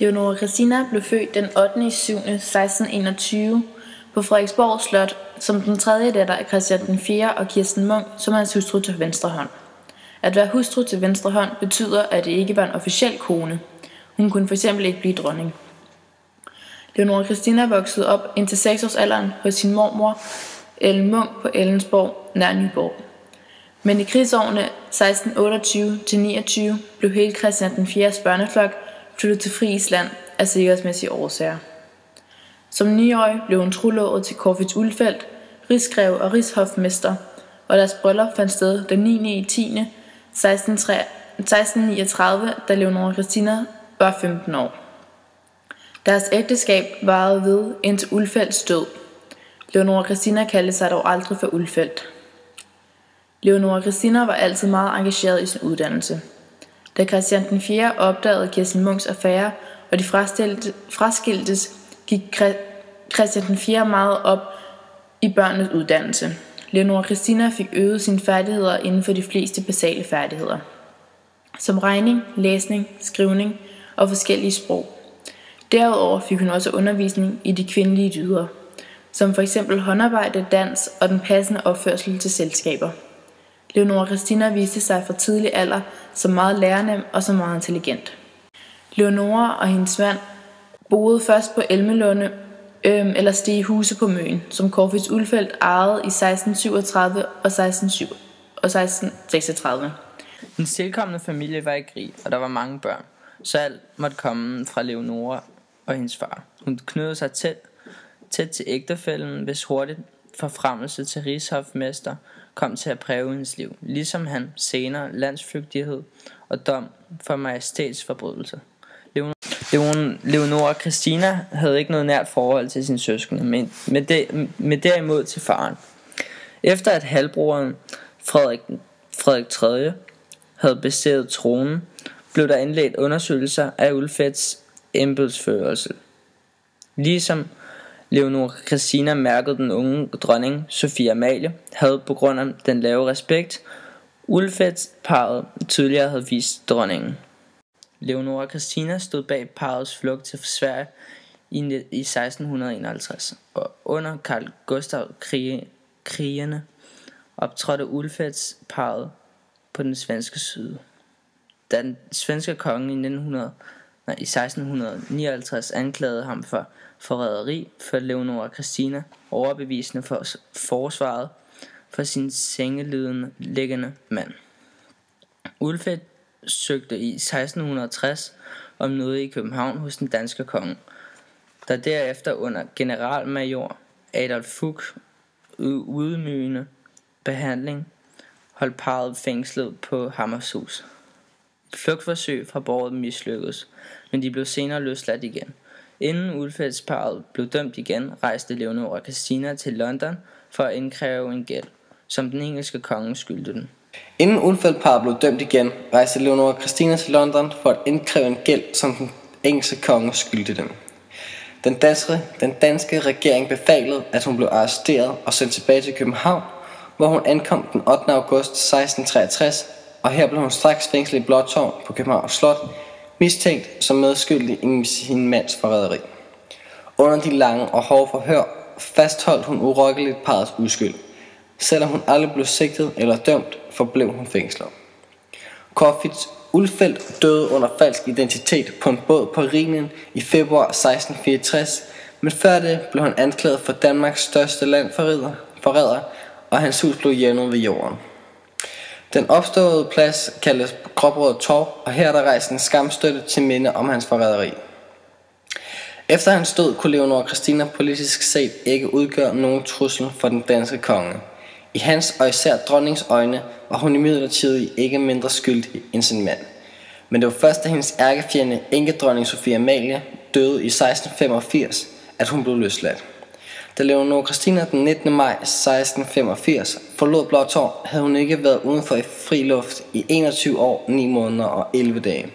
Leonora Christina blev født den 8. 7. 1621 på Frederiksborg Slot som den tredje datter af Christian den 4. og Kirsten Munk, som er hans hustru til venstre hånd. At være hustru til venstre hånd betyder, at det ikke var en officiel kone. Hun kunne fx ikke blive dronning. Leonora Christina voksede op indtil 6-årsalderen hos sin mormor, Ellen Munk på Ellensborg, nær Nyborg. Men i krigsårene 1628-29 blev hele Christian den 4's børneflok flyttet til Friesland af sikkerhedsmæssige årsager. Som 9-årig blev hun trolovet til Corfitz Ulfeldt, rigsgreve og rigshofmester, og deres bryllup fandt sted den 9. 10. 1639, da Leonora Christina var 15 år. Deres ægteskab varede ved indtil Ulfeldts død. Leonora Christina kaldte sig dog aldrig for Ulfeldt. Leonora Christina var altid meget engageret i sin uddannelse. Da Christian den 4. opdagede Kirsten Munks affære, og de fraskiltes, gik Christian den 4. meget op i børnenes uddannelse. Leonora Christina fik øget sine færdigheder inden for de fleste basale færdigheder, som regning, læsning, skrivning og forskellige sprog. Derudover fik hun også undervisning i de kvindelige dyder, som for eksempel håndarbejde, dans og den passende opførsel til selskaber. Leonora Christina viste sig fra tidlig alder som meget lærernem og som meget intelligent. Leonora og hendes mand boede først på Elmelunde eller Stegehuse på Møn, som Corfitz Ulfeldt ejede i 1637 og 1636. Hendes tilkommende familie var i krig, og der var mange børn, så alt måtte komme fra Leonora og hendes far. Hun knyttede sig tæt til ægtefællen, hvis hurtigt forfremmelse til rigshofmester kom til at præge hendes liv, ligesom han senere landsflygtighed og dom for majestætsforbrydelse. Leonora Christina havde ikke noget nært forhold til sine søskende, men derimod til faren. Efter at halvbroderen Frederik 3. havde besteget tronen, blev der indledt undersøgelser af Ulfeldts embedsførelse. Ligesom Leonora Christina mærkede den unge dronning Sophie Amalie havde på grund af den lave respekt Ulfeldt-parret tidligere havde vist dronningen. Leonora Christina stod bag parrets flugt til Sverige i 1651, og under Carl Gustav krigene optrådte Ulfeldt-parret på den svenske side. Da den svenske konge i 1659 anklagede ham for forræderi, førte Leonora Christina overbevisende for forsvaret for sin sengeliggende mand. Ulfeldt søgte i 1660 om noget i København hos den danske konge, der derefter under generalmajor Adolf Fugg ydmygende behandling holdt parret fængslet på Hammershus. Flugtforsøg fra borget mislykkedes, men de blev senere løsladt igen. Inden Ulfeldt-parret blev dømt igen, rejste Leonora Christina til London for at indkræve en gæld, som den engelske konge skyldte den. Inden Ulfeldt-parret blev dømt igen, rejste Leonora Christina til London for at indkræve en gæld, som den engelske konge skyldte dem. Den danske regering befalede, at hun blev arresteret og sendt tilbage til København, hvor hun ankom den 8. august 1663, og her blev hun straks fængslet i Blåtårn på Københavns Slot, mistænkt som medskyldig i sin mands forræderi. Under de lange og hårde forhør fastholdt hun urokkeligt parrets uskyld. Selvom hun aldrig blev sigtet eller dømt, forblev hun fængslet. Corfitz Ulfeldt døde under falsk identitet på en båd på Rhinen i februar 1664, men før det blev han anklaget for Danmarks største landforræder, og hans hus blev jævnet ved jorden. Den opståede plads kaldes Gråbrødre Torv, og her er der rejst en skamstøtte til minde om hans forræderi. Efter hans død kunne Leonora Christina politisk set ikke udgøre nogen trussel for den danske konge. I hans og især dronningens øjne var hun imidlertid ikke mindre skyldig end sin mand. Men det var først da hendes ærkefjende enkedronning Sophie Amalie døde i 1685, at hun blev løsladt. Da Leonora Christina den 19. maj 1685 forlod Blåtårn, havde hun ikke været uden for fri luft i 21 år, 9 måneder og 11 dage.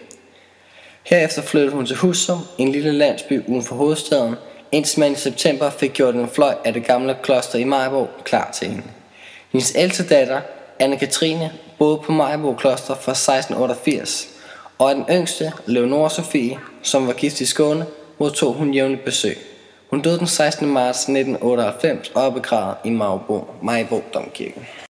Herefter flyttede hun til Husum, en lille landsby uden for hovedstaden, indtil man i september fik gjort en fløj af det gamle kloster i Maribo klar til hende. Hendes ældste datter, Anne-Katrine, boede på Maribo Kloster fra 1688, Og af den yngste, Leonora Sofie, som var gift i Skåne, modtog hun jævnligt besøg. Hun døde den 16. marts 1998 og er begravet i Maribo Domkirke.